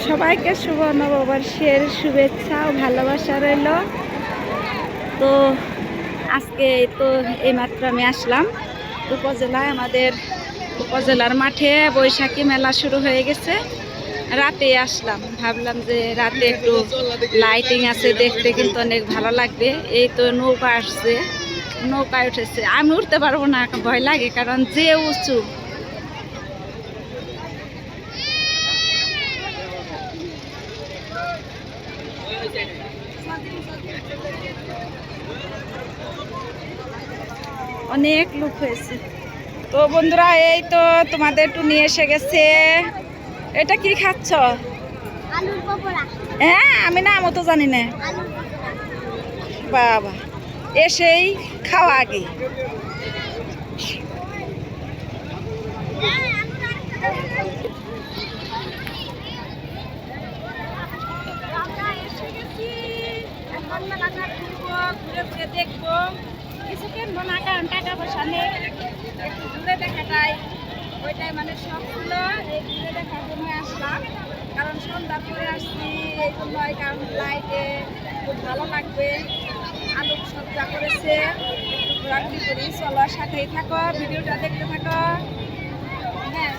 সবাইকে শুভ নববর্ষের শুভেচ্ছা ও ভালোবাসা রইল। তো আজকে তো এইমাত্র আমি আসলাম উপজেলায়। আমাদের উপজেলার মাঠে বৈশাখী মেলা শুরু হয়ে গেছে। রাতে আসলাম, ভাবলাম যে রাতে একটু লাইটিং আছে, দেখতে কিন্তু অনেক ভালো লাগবে। এই তো নৌকা আসছে, নৌকায় উঠেছে। আমি উঠতে পারবো না, ভয় লাগে, কারণ যে উঁচু। অনেক লোক হয়েছে। তো বন্ধুরা, এই তো তোমাদের একটু নিয়ে এসে গেছে। এটা কি খাচ্ছ? হ্যাঁ, আমি নামও তো জানি না। বাবা, এসেই খাওয়া আগে। ঘুরে ঘুরে দেখবো, কিছু কিনবো না, কারণ টাকা পয়সা নেই। একটু ঘুরে দেখা যায়, ওইটাই মানে শখ ছিল। এই ঘুরে দেখার জন্য আসলাম, কারণ সন্ধ্যা পরে আসছি এই জন্যই, কারণ লাইটে খুব ভালো লাগবে। আলোক সজ্জা করেছে, একটু ঘোরাঘুরি করি। চলো, সাথেই থাকো, ভিডিওটা দেখতে থাকো। হ্যাঁ,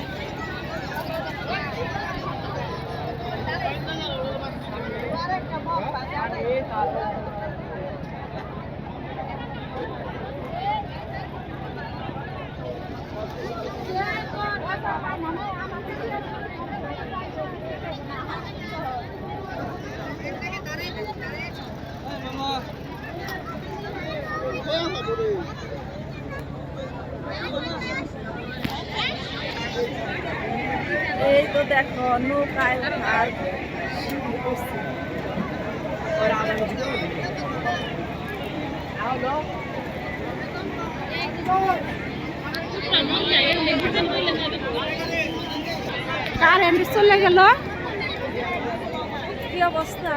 এই তো দেখো নৌকায় ওঠার শুরু করছে। কারেন্ট চলে গেল, কি অবস্থা।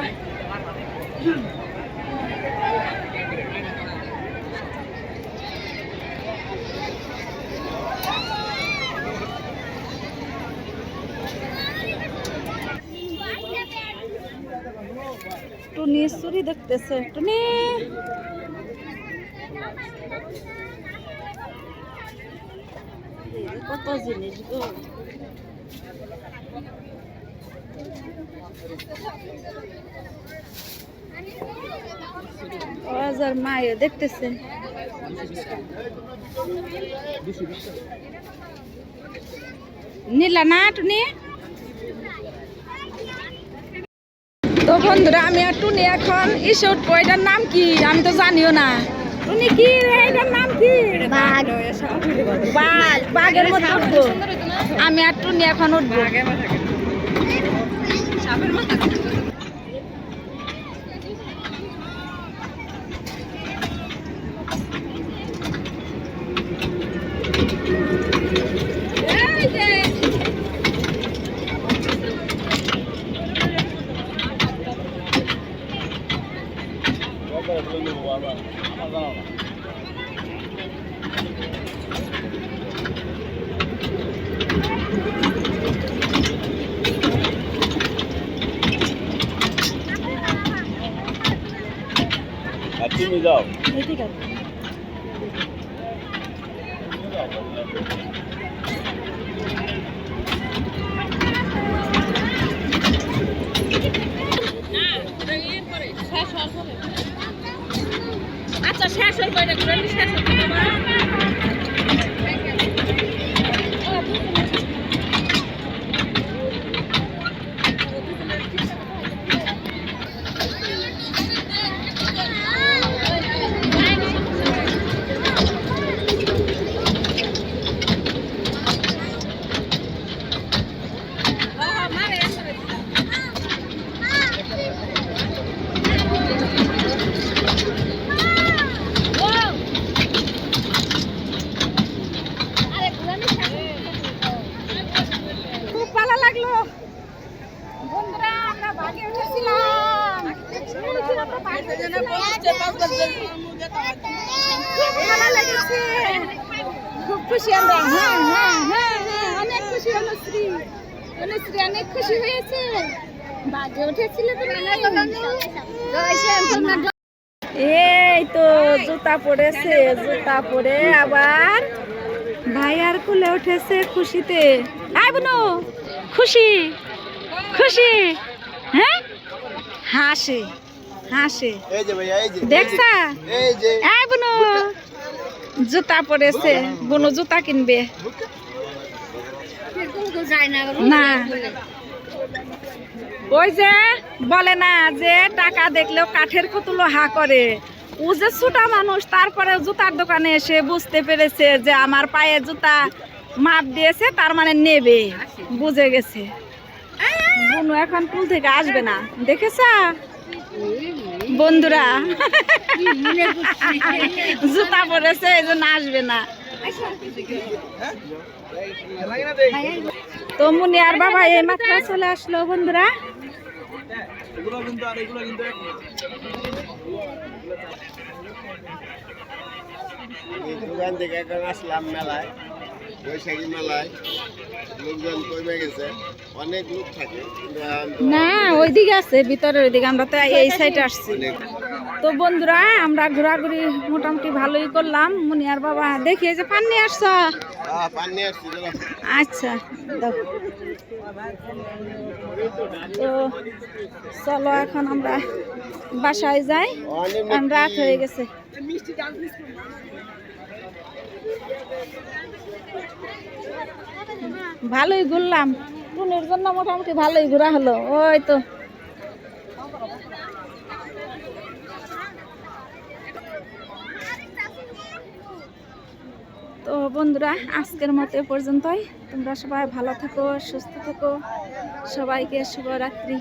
টুনি চুরি দেখতেছে, টুনি কত জিনিস গো। হাজার মায়ে দেখতেছে। নিলা না টুনি? তো বন্ধুরা, আমি আর টুনি এখন ইসে উঠবো। এটার নাম কি আমি তো জানিও না। টুনি কি রে, এটার নাম কি? বাঘ। বাঘের মধ্যে উঠবো আমি আর টুনি, এখন উঠবো। তুমি যাও। আচ্ছা, শেষ হয়ে খুব খুশি আমরা। হ্যাঁ হ্যাঁ হ্যাঁ হ্যাঁ, অনেক খুশি। অনুশ্রী অনেক খুশি হয়েছে। এই তো জুতা পরেছে, জুতা পরে আবার ভাইয়ার কুলে উঠেছে খুশিতে। আই বুনু খুশি খুশি, হ্যাঁ হাসে হাসে এই যে ভাইয়া, এই যে দেখছা? এই যে এই বুনু জুতা পরেছে, বুনু জুতা কিনবে না। ওই যে বলে না যে টাকা দেখলেও কাঠের পুতুলো হা করে, ও যে ছোটা মানুষ তারপরে জুতার দোকানে এসে বুঝতে পেরেছে যে আমার পায়ে জুতা মাপ দিয়েছে, তার মানে নেবে, বুঝে গেছে। বুনু এখন পুল থেকে আসবে না, দেখেছা বন্ধুরা? জুতা পরেছে এই জন্য আসবে না। তো মুনিয়ার বাবা এই মাত্র চলে আসলো বন্ধুরা। এগুলো কিন্তু আর এগুলো কিন্তু দোকান থেকে এখন আসলাম মেলায়, বৈশাখী মেলায়। লোকজন কমে গেছে, অনেক লোক থাকে কিন্তু এখন তো না ওইদিকে আছে, ভিতরের ওইদিকে, আমরা তো এই সাইডে আসছি। অনেক। তো বন্ধুরা আমরা ঘোরাঘুরি মোটামুটি ভালোই করলাম। মুনিয়ার বাবা দেখি এই যে পান নিয়ে আসছ। পান নিয়ে আসছি চলো। আচ্ছা দাও। তো চলো এখন আমরা বাসায় যাই, কারণ রাত হয়ে গেছে। ভালোই ঘুরলাম, টুনির জন্য মোটামুটি ভালোই ঘোরা হলো। ওই তো তো বন্ধুরা আজকের মতো এ পর্যন্তই। তোমরা সবাই ভালো থেকো, সুস্থ থেকো, সবাইকে শুভরাত্রি।